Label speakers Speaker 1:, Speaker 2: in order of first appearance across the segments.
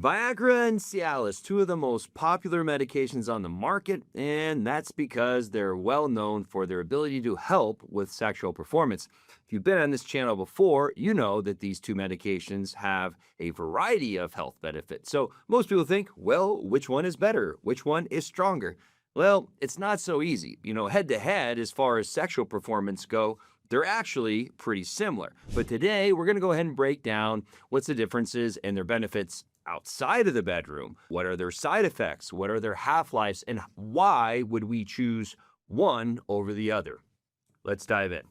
Speaker 1: Viagra and Cialis, two of the most popular medications on the market, and that's because they're well known for their ability to help with sexual performance. If you've been on this channel before, you know that these two medications have a variety of health benefits. So most people think, well, which one is better? Which one is stronger? Well, it's not so easy. Head to head, as far as sexual performance go, they're actually pretty similar. But today, we're going to go ahead and break down what's the differences and their benefits outside of the bedroom. What are their side effects? What are their half-lives? And why would we choose one over the other? Let's dive in.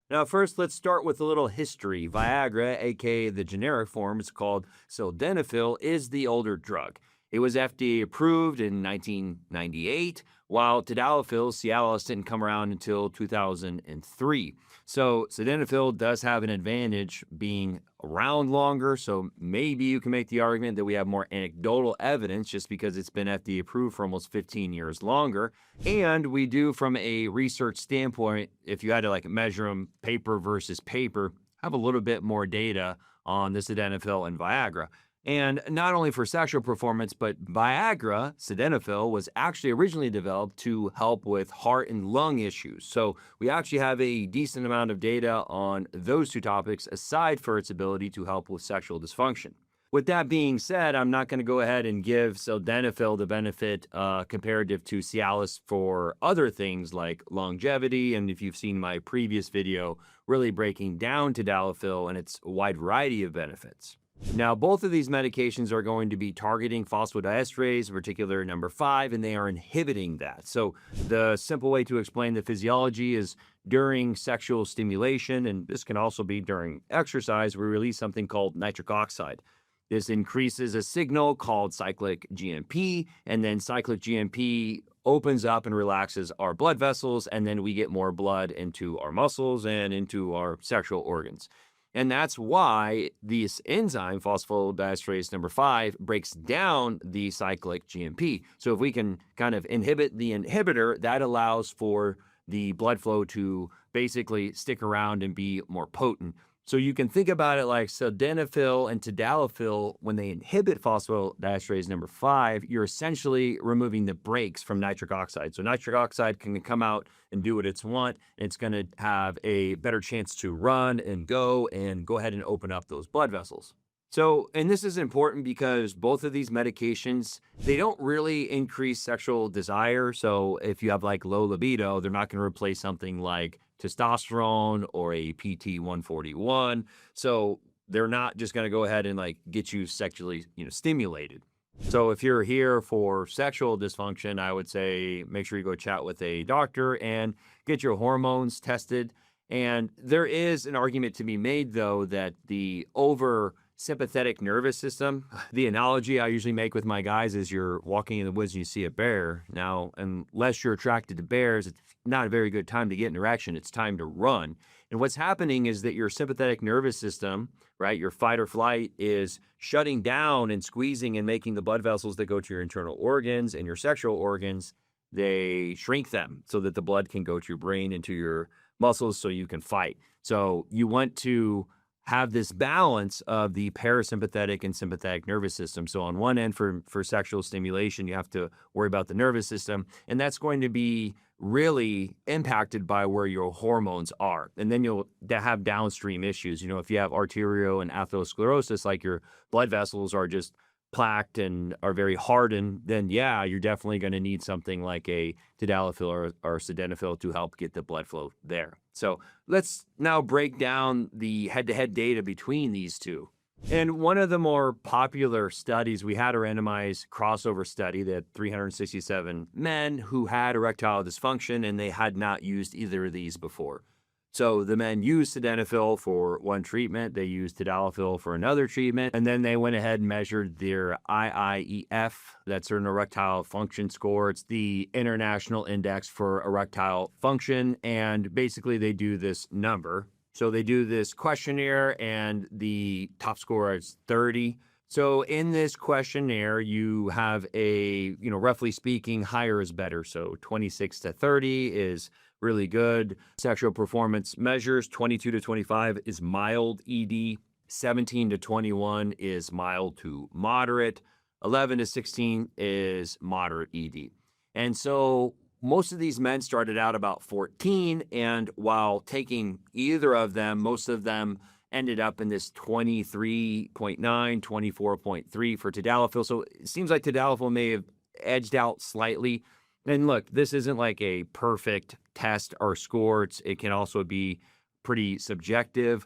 Speaker 1: Now, first, let's start with a little history. Viagra, aka the generic form, it's called Sildenafil, is the older drug. It was FDA approved in 1998, while Tadalafil, Cialis, didn't come around until 2003. So Sildenafil does have an advantage being around longer, so maybe you can make the argument that we have more anecdotal evidence just because it's been FDA approved for almost 15 years longer. And we do, from a research standpoint, if you had to measure them paper versus paper, have a little bit more data on the Sildenafil and Viagra. And not only for sexual performance, but Viagra, Sildenafil, was actually originally developed to help with heart and lung issues. So we actually have a decent amount of data on those two topics, aside for its ability to help with sexual dysfunction. With that being said, I'm not going to go ahead and give Sildenafil the benefit comparative to Cialis for other things like longevity. And if you've seen my previous video, really breaking down Tadalafil and its wide variety of benefits. Now, both of these medications are going to be targeting phosphodiesterase, in particular number 5, and they are inhibiting that. So the simple way to explain the physiology is during sexual stimulation, and this can also be during exercise, we release something called nitric oxide. This increases a signal called cyclic GMP, and then cyclic GMP opens up and relaxes our blood vessels, and then we get more blood into our muscles and into our sexual organs. And that's why this enzyme, phosphodiesterase number 5, breaks down the cyclic GMP. So if we can kind of inhibit the inhibitor, that allows for the blood flow to basically stick around and be more potent. So you can think about it like Sildenafil and Tadalafil. When they inhibit phosphodiesterase number 5, you're essentially removing the brakes from nitric oxide. So nitric oxide can come out and do what it's want. And it's going to have a better chance to run and go ahead and open up those blood vessels. So, and this is important because both of these medications, they don't really increase sexual desire. So if you have low libido, they're not going to replace something like testosterone or a PT-141. So they're not just going to go ahead and get you sexually, stimulated. So if you're here for sexual dysfunction, I would say make sure you go chat with a doctor and get your hormones tested. And there is an argument to be made, though, that the sympathetic nervous system, the analogy I usually make with my guys is you're walking in the woods and you see a bear. Now, unless you're attracted to bears, it's not a very good time to get an erection. It's time to run. And what's happening is that your sympathetic nervous system, right, your fight or flight, is shutting down and squeezing and making the blood vessels that go to your internal organs and your sexual organs, they shrink them so that the blood can go to your brain and to your muscles so you can fight. So you want to have this balance of the parasympathetic and sympathetic nervous system. So on one end, for sexual stimulation, you have to worry about the nervous system, and that's going to be really impacted by where your hormones are. And then you'll have downstream issues. If you have arterial and atherosclerosis, like your blood vessels are just plaqued and are very hardened, then yeah, you're definitely going to need something like a Tadalafil or Sildenafil to help get the blood flow there. So let's now break down the head-to-head data between these two. And one of the more popular studies, we had a randomized crossover study that 367 men who had erectile dysfunction, and they had not used either of these before. So the men used Sildenafil for one treatment, they used Tadalafil for another treatment, and then they went ahead and measured their IIEF, that's an erectile function score. It's the International Index for Erectile Function, and basically they do this number. So they do this questionnaire, and the top score is 30. So in this questionnaire, you have a, roughly speaking, higher is better. So 26 to 30 is really good. Sexual performance measures, 22 to 25 is mild ED. 17 to 21 is mild to moderate. 11 to 16 is moderate ED. And so most of these men started out about 14. And while taking either of them, most of them ended up in this 23.9, 24.3 for Tadalafil. So it seems like Tadalafil may have edged out slightly. And look, this isn't like a perfect test or score. It can also be pretty subjective.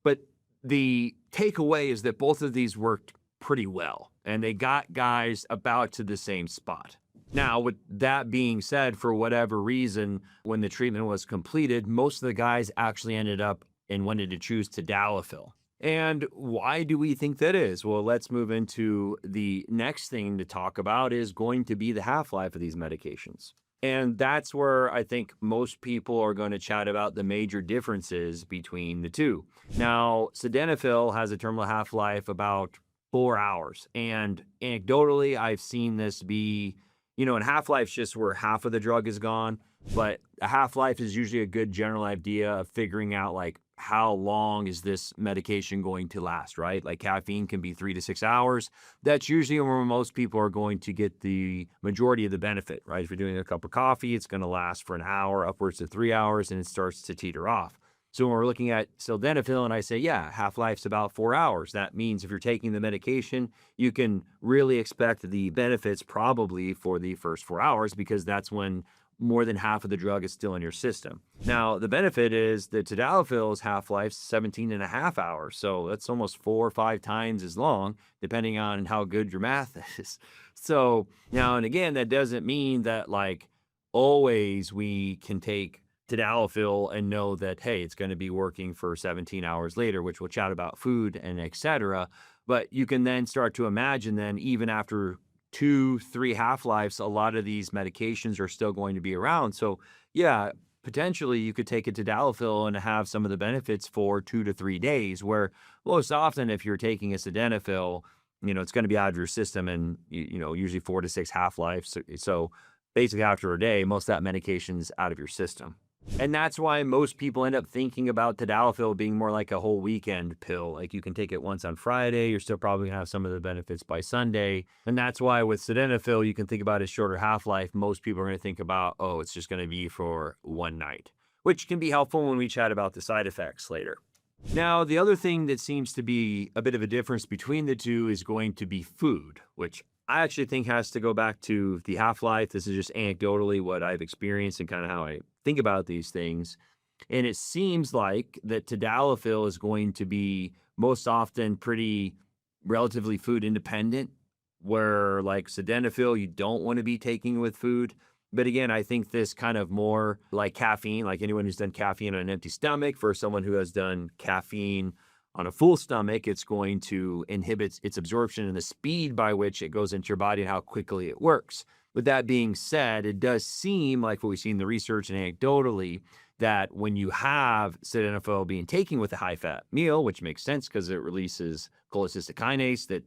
Speaker 1: But the takeaway is that both of these worked pretty well, and they got guys about to the same spot. Now, with that being said, for whatever reason, when the treatment was completed, most of the guys actually ended up and wanted to choose Tadalafil. And why do we think that is? Well, let's move into the next thing to talk about is going to be the half-life of these medications. And that's where I think most people are going to chat about the major differences between the two. Now, Sildenafil has a terminal half-life about 4 hours. And anecdotally, I've seen this be, and half-life's just where half of the drug is gone. But a half-life is usually a good general idea of figuring out like how long is this medication going to last, right? Like caffeine can be 3 to 6 hours. That's usually where most people are going to get the majority of the benefit, right? If you're doing a cup of coffee, it's going to last for an hour, upwards to 3 hours, and it starts to teeter off. So when we're looking at sildenafil and I say, yeah, half-life's about 4 hours, that means if you're taking the medication, you can really expect the benefits probably for the first 4 hours because that's when more than half of the drug is still in your system. Now, the benefit is that Tadalafil's half-life's 17 and a half hours. So that's almost 4 or 5 times as long, depending on how good your math is. So now, and again, that doesn't mean that like always we can take Tadalafil and know that, hey, it's going to be working for 17 hours later, which we'll chat about food and et cetera. But you can then start to imagine then even after 2-3 half-lives, a lot of these medications are still going to be around. So yeah, potentially you could take a Tadalafil and have some of the benefits for 2 to 3 days, where most often if you're taking a Sildenafil, it's going to be out of your system and, usually 4 to 6 half-lives. So basically after a day, most of that medication's out of your system. And that's why most people end up thinking about Tadalafil being more like a whole weekend pill. Like you can take it once on Friday, you're still probably gonna have some of the benefits by Sunday. And that's why with Sildenafil, you can think about a shorter half-life. Most people are gonna think about, oh, it's just gonna be for one night, which can be helpful when we chat about the side effects later. Now, the other thing that seems to be a bit of a difference between the two is going to be food, which I actually think has to go back to the half-life. This is just anecdotally what I've experienced and kind of how I think about these things. And it seems like that Tadalafil is going to be most often pretty relatively food independent, where like Sildenafil, you don't want to be taking with food. But again, I think this kind of more like caffeine, like anyone who's done caffeine on an empty stomach, for someone who has done caffeine on a full stomach, it's going to inhibit its absorption and the speed by which it goes into your body and how quickly it works. With that being said, it does seem like what we see in the research and anecdotally that when you have sildenafil being taken with a high-fat meal, which makes sense because it releases cholecystokines that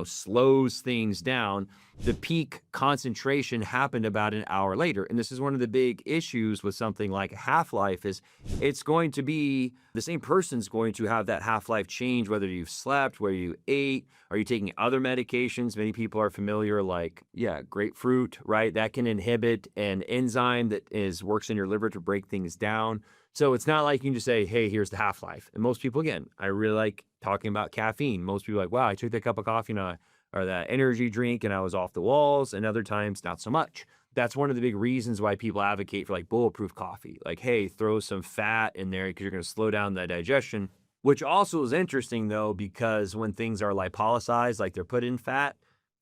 Speaker 1: slows things down, the peak concentration happened about an hour later. And this is one of the big issues with something like half-life is it's going to be, the same person's going to have that half-life change, whether you've slept, whether you ate, are you taking other medications? Many people are familiar, like, grapefruit, right? That can inhibit an enzyme that works in your liver to break things down. So it's not like you can just say, hey, here's the half-life. And most people, again, I really like talking about caffeine. Most people are like, wow, I took that cup of coffee or that energy drink and I was off the walls. And other times, not so much. That's one of the big reasons why people advocate for like bulletproof coffee. Like, hey, throw some fat in there because you're going to slow down the digestion, which also is interesting though, because when things are lipolyzed, like they're put in fat,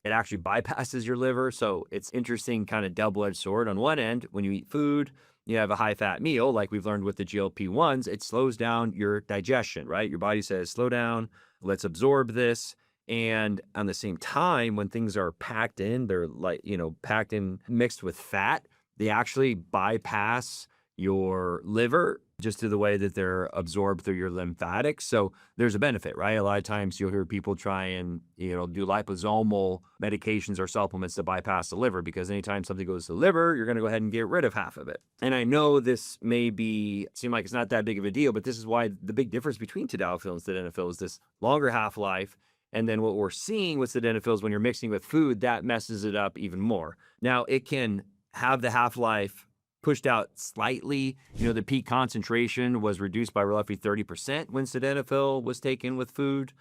Speaker 1: it actually bypasses your liver. So it's interesting kind of double-edged sword. On one end, when you eat food, you have a high-fat meal, like we've learned with the GLP-1s, it slows down your digestion, right? Your body says, slow down, let's absorb this. And on the same time, when things are packed in, they're like, packed in, mixed with fat, they actually bypass your liver just to the way that they're absorbed through your lymphatics. So there's a benefit, right? A lot of times you'll hear people try and, do liposomal medications or supplements to bypass the liver, because anytime something goes to the liver, you're going to go ahead and get rid of half of it. And I know this seem like it's not that big of a deal, but this is why the big difference between tadalafil and sildenafil is this longer half-life. And then what we're seeing with sildenafil is when you're mixing with food, that messes it up even more. Now, it can have the half-life pushed out slightly. The peak concentration was reduced by roughly 30% when sildenafil was taken with food.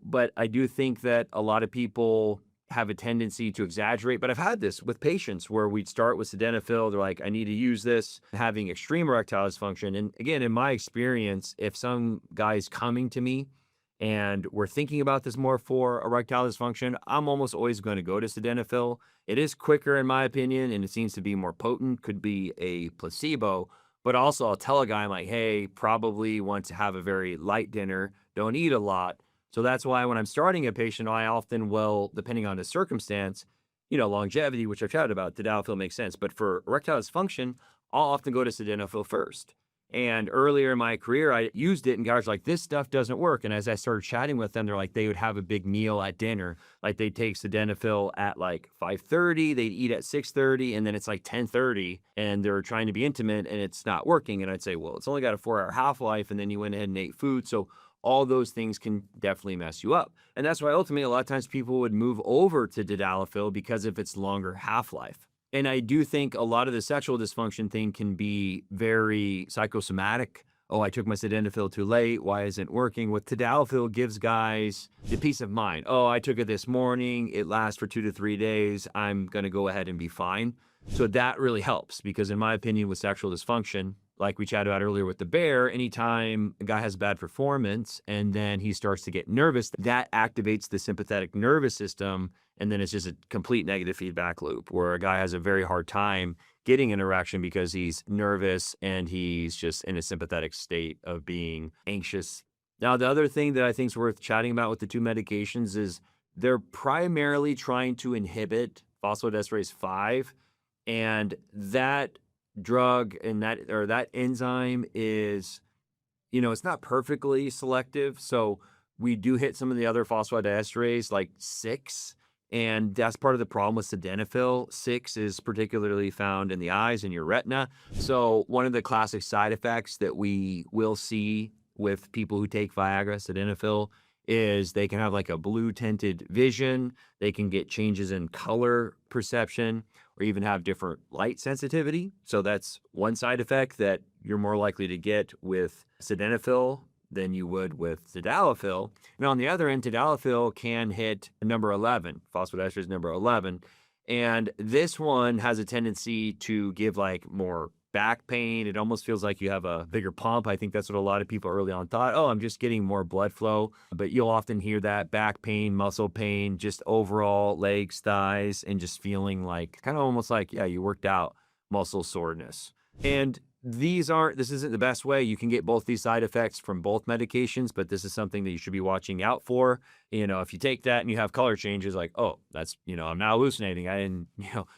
Speaker 1: But I do think that a lot of people have a tendency to exaggerate. But I've had this with patients where we'd start with sildenafil. They're like, I need to use this, having extreme erectile dysfunction. And again, in my experience, if some guy's coming to me and we're thinking about this more for erectile dysfunction, I'm almost always going to go to sildenafil. It is quicker, in my opinion, and it seems to be more potent, could be a placebo. But also, I'll tell a guy, I'm like, hey, probably want to have a very light dinner, don't eat a lot. So that's why when I'm starting a patient, I often will, depending on the circumstance, longevity, which I've chatted about, tadalafil makes sense. But for erectile dysfunction, I'll often go to sildenafil first. And earlier in my career, I used it, and guys were like, this stuff doesn't work. And as I started chatting with them, they're like, they would have a big meal at dinner. Like they'd take sildenafil at like 5:30, they'd eat at 6:30, and then it's like 10:30, and they're trying to be intimate, and it's not working. And I'd say, well, it's only got a 4-hour half-life, and then you went ahead and ate food. So all those things can definitely mess you up. And that's why ultimately a lot of times people would move over to tadalafil because of its longer half-life. And I do think a lot of the sexual dysfunction thing can be very psychosomatic. Oh, I took my sildenafil too late. Why isn't it working? With tadalafil, gives guys the peace of mind. Oh, I took it this morning. It lasts for 2 to 3 days. I'm going to go ahead and be fine. So that really helps, because in my opinion, with sexual dysfunction, like we chatted about earlier with the bear, anytime a guy has bad performance and then he starts to get nervous, that activates the sympathetic nervous system. And then it's just a complete negative feedback loop where a guy has a very hard time getting an erection because he's nervous and he's just in a sympathetic state of being anxious. Now, the other thing that I think is worth chatting about with the two medications is they're primarily trying to inhibit phosphodiesterase 5, and that drug and that enzyme is, it's not perfectly selective. So we do hit some of the other phosphodiesterase like 6. And that's part of the problem with sildenafil. 6 is particularly found in the eyes and your retina. So one of the classic side effects that we will see with people who take Viagra, sildenafil, is they can have like a blue tinted vision. They can get changes in color perception, or even have different light sensitivity. So that's one side effect that you're more likely to get with sildenafil than you would with tadalafil. And on the other end, tadalafil can hit number 11, phosphodiesterase number 11. And this one has a tendency to give like more back pain. It almost feels like you have a bigger pump. I think that's what a lot of people early on thought. Oh, I'm just getting more blood flow. But you'll often hear that back pain, muscle pain, just overall legs, thighs, and just feeling like kind of almost like, yeah, you worked out, muscle soreness. And this isn't the best way. You can get both these side effects from both medications, but this is something that you should be watching out for. If you take that and you have color changes, like, oh, that's, I'm now hallucinating. I didn't,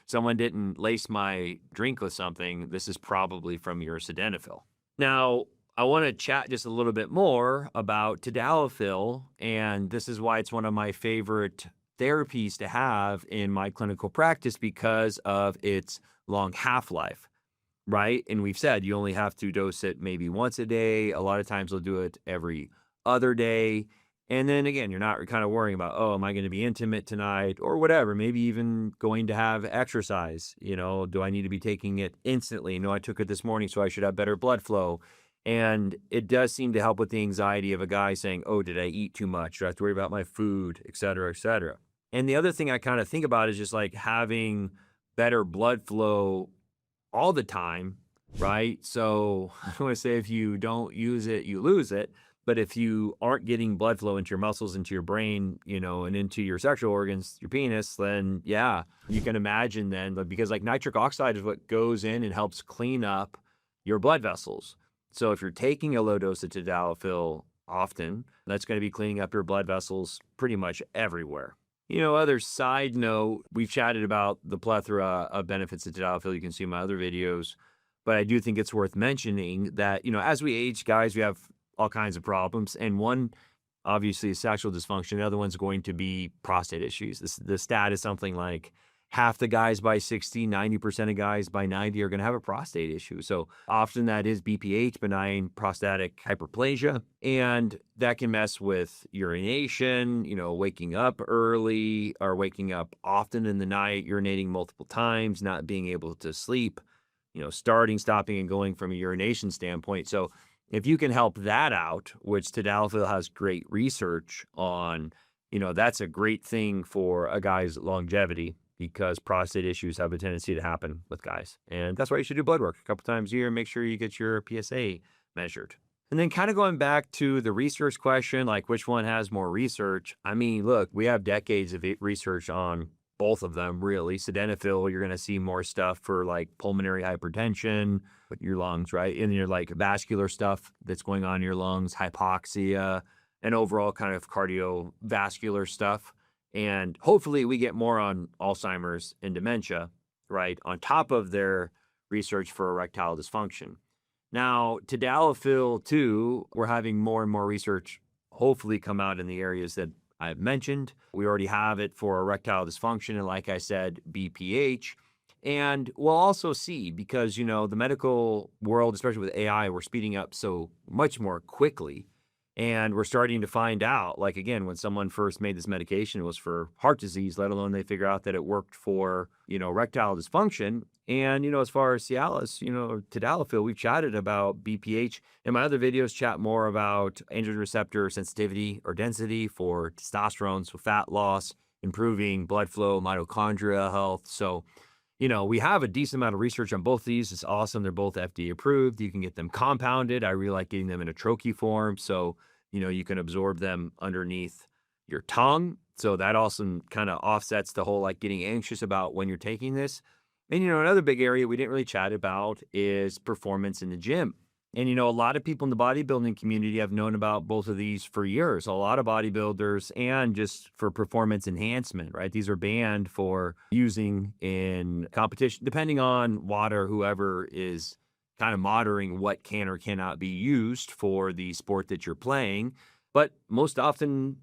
Speaker 1: someone didn't lace my drink with something. This is probably from your sildenafil. Now, I want to chat just a little bit more about tadalafil, and this is why it's one of my favorite therapies to have in my clinical practice, because of its long half-life. Right? And we've said you only have to dose it maybe once a day. A lot of times they'll do it every other day. And then again, you're not kind of worrying about, oh, am I going to be intimate tonight or whatever? Maybe even going to have exercise. Do I need to be taking it instantly? No, I took it this morning, so I should have better blood flow. And it does seem to help with the anxiety of a guy saying, oh, did I eat too much? Do I have to worry about my food, et cetera, et cetera? And the other thing I kind of think about is just like having better blood flow all the time, right? So I want to say if you don't use it, you lose it. But if you aren't getting blood flow into your muscles, into your brain, and into your sexual organs, your penis, then yeah, you can imagine then, because like nitric oxide is what goes in and helps clean up your blood vessels. So if you're taking a low dose of tadalafil often, that's going to be cleaning up your blood vessels pretty much everywhere. Other side note, we've chatted about the plethora of benefits of tadalafil. You can see my other videos. But I do think it's worth mentioning that, as we age, guys, we have all kinds of problems. And one, obviously, is sexual dysfunction. The other one's going to be prostate issues. The stat is something like half the guys by 60, 90% of guys by 90 are going to have a prostate issue. So often that is BPH, benign prostatic hyperplasia. And that can mess with urination, waking up early or waking up often in the night, urinating multiple times, not being able to sleep, starting, stopping, and going from a urination standpoint. So if you can help that out, which Tadalafil has great research on, that's a great thing for a guy's longevity, because prostate issues have a tendency to happen with guys. And that's why you should do blood work a couple times a year and make sure you get your PSA measured. And then kind of going back to the research question, like which one has more research? I mean, look, we have decades of research on both of them, really. Sildenafil, you're going to see more stuff for like pulmonary hypertension with your lungs, right? And your like vascular stuff that's going on in your lungs, hypoxia, and overall kind of cardiovascular stuff. And hopefully we get more on Alzheimer's and dementia, right, on top of their research for erectile dysfunction. Now, Tadalafil, too, we're having more and more research hopefully come out in the areas that I've mentioned. We already have it for erectile dysfunction and, like I said, BPH. And we'll also see, because, the medical world, especially with AI, we're speeding up so much more quickly. And we're starting to find out, like, again, when someone first made this medication, it was for heart disease, let alone they figure out that it worked for, erectile dysfunction. And, as far as Cialis, Tadalafil, we've chatted about BPH. In my other videos, chat more about androgen receptor sensitivity or density for testosterone, so fat loss, improving blood flow, mitochondria health. So, we have a decent amount of research on both these. It's awesome. They're both FDA approved. You can get them compounded. I really like getting them in a troche form. So, you can absorb them underneath your tongue. So that also kind of offsets the whole like getting anxious about when you're taking this. And, another big area we didn't really chat about is performance in the gym. And, a lot of people in the bodybuilding community have known about both of these for years. A lot of bodybuilders, and just for performance enhancement, right? These are banned for using in competition, depending on WADA or whoever is kind of monitoring what can or cannot be used for the sport that you're playing. But most often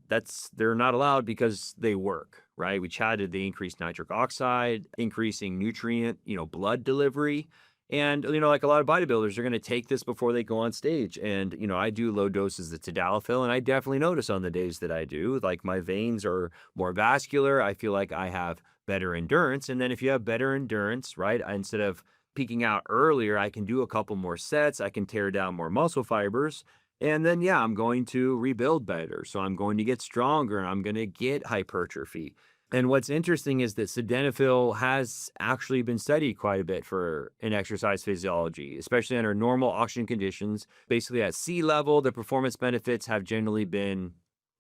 Speaker 1: they're not allowed because they work, right? We chatted the increased nitric oxide, increasing nutrient, blood delivery. And, like a lot of bodybuilders are going to take this before they go on stage. And, I do low doses of Tadalafil, and I definitely notice on the days that I do, like my veins are more vascular. I feel like I have better endurance. And then if you have better endurance, right, instead of peaking out earlier, I can do a couple more sets. I can tear down more muscle fibers. And then, I'm going to rebuild better. So I'm going to get stronger. I'm going to get hypertrophy. And what's interesting is that Sildenafil has actually been studied quite a bit for an exercise physiology, especially under normal oxygen conditions. Basically at sea level, the performance benefits have generally been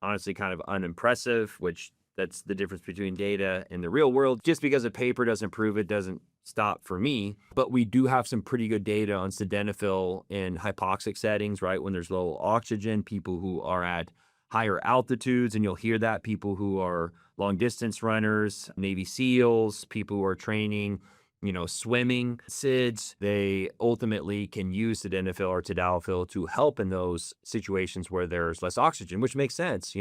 Speaker 1: honestly kind of unimpressive, which that's the difference between data and the real world. Just because a paper doesn't prove it doesn't stop for me. But we do have some pretty good data on Sildenafil in hypoxic settings, right? When there's low oxygen, people who are at higher altitudes, and you'll hear that people who are long distance runners, Navy SEALs, people who are training, swimming, SIDS, they ultimately can use Sildenafil or Tadalafil to help in those situations where there's less oxygen, which makes sense.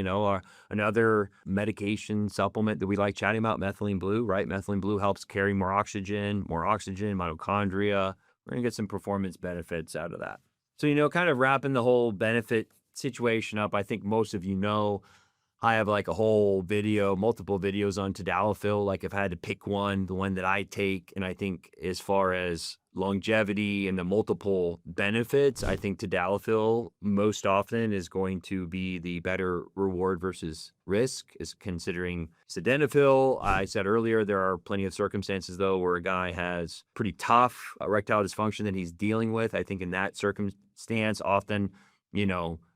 Speaker 1: Another medication supplement that we like chatting about, methylene blue, right? Methylene blue helps carry more oxygen, mitochondria. We're going to get some performance benefits out of that. So, kind of wrapping the whole benefit situation up, I think most of I have like a whole video, multiple videos on Tadalafil. Like if I had to pick one, the one that I take, and I think as far as longevity and the multiple benefits, I think Tadalafil most often is going to be the better reward versus risk, is considering Sildenafil. I said earlier, there are plenty of circumstances though where a guy has pretty tough erectile dysfunction that he's dealing with. I think in that circumstance, often,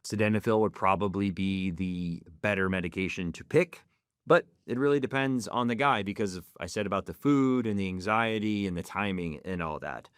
Speaker 1: Sildenafil would probably be the better medication to pick, but it really depends on the guy, because I said about the food and the anxiety and the timing and all that.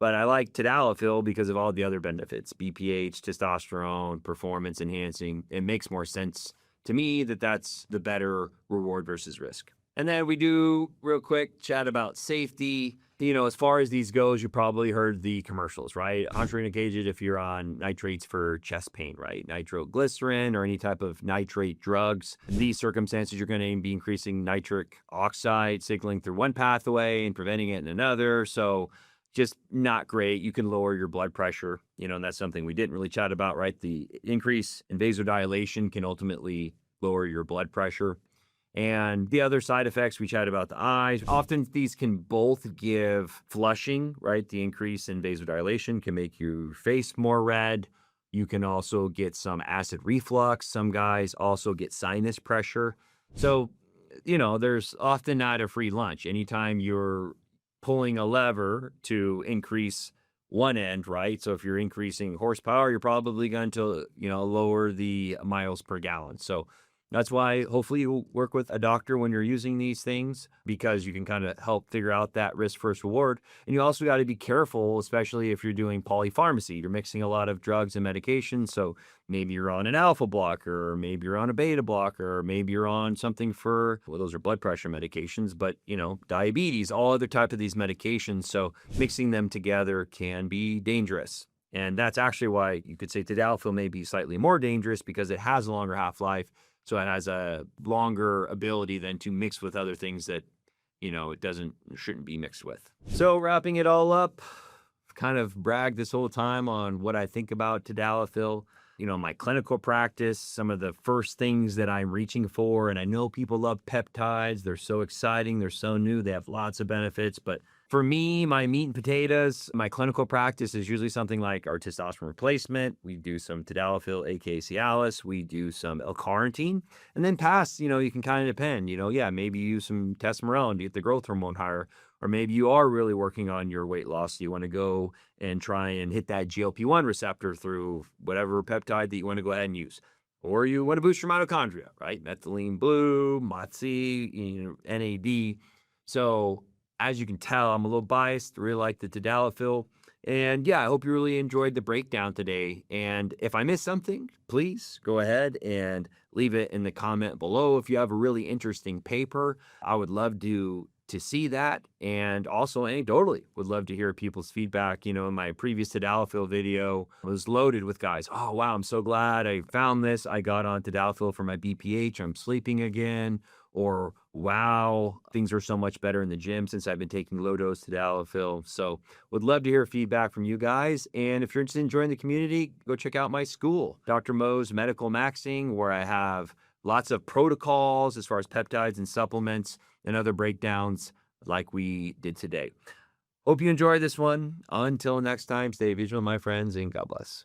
Speaker 1: But I like Tadalafil because of all the other benefits, BPH, testosterone, performance enhancing. It makes more sense to me that that's the better reward versus risk. And then we do real quick chat about safety. As far as these goes, you probably heard the commercials, right? Contraindicated if you're on nitrates for chest pain, right? Nitroglycerin or any type of nitrate drugs. In these circumstances, you're going to be increasing nitric oxide signaling through one pathway and preventing it in another. So just not great. You can lower your blood pressure, and that's something we didn't really chat about, right? The increase in vasodilation can ultimately lower your blood pressure. And the other side effects, we chat about the eyes. Often these can both give flushing, right? The increase in vasodilation can make your face more red. You can also get some acid reflux. Some guys also get sinus pressure. So, there's often not a free lunch. Anytime you're pulling a lever to increase one end, right? So if you're increasing horsepower, you're probably going to, lower the miles per gallon. So that's why hopefully you work with a doctor when you're using these things, because you can kind of help figure out that risk versus reward. And you also got to be careful, especially if you're doing polypharmacy. You're mixing a lot of drugs and medications. So maybe you're on an alpha blocker, or maybe you're on a beta blocker, or maybe you're on something for, well, those are blood pressure medications, but diabetes, all other type of these medications. So mixing them together can be dangerous. And that's actually why you could say Tadalafil may be slightly more dangerous, because it has a longer half-life. So it has a longer ability then to mix with other things that, it shouldn't be mixed with. So wrapping it all up, kind of bragged this whole time on what I think about Tadalafil. My clinical practice, some of the first things that I'm reaching for, and I know people love peptides. They're so exciting. They're so new. They have lots of benefits. But for me, my meat and potatoes, my clinical practice is usually something like our testosterone replacement. We do some Tadalafil, aka Cialis. We do some L-carnitine. And then past, you can kind of depend. Maybe you use some testosterone to get the growth hormone higher. Or maybe you are really working on your weight loss. You want to go and try and hit that GLP-1 receptor through whatever peptide that you want to go ahead and use. Or you want to boost your mitochondria, right? Methylene blue, MOTS-c, NAD. So as you can tell, I'm a little biased. Really like the Tadalafil. And yeah, I hope you really enjoyed the breakdown today. And if I missed something, please go ahead and leave it in the comment below. If you have a really interesting paper, I would love to see that. And also anecdotally, would love to hear people's feedback. In my previous Tadalafil video, I was loaded with guys. Oh, wow, I'm so glad I found this. I got on Tadalafil for my BPH. I'm sleeping again. Or, wow, things are so much better in the gym since I've been taking low-dose Tadalafil. So would love to hear feedback from you guys. And if you're interested in joining the community, go check out my school, Dr. Mo's Medical Maxing, where I have lots of protocols as far as peptides and supplements and other breakdowns like we did today. Hope you enjoyed this one. Until next time, stay vigilant, my friends, and God bless.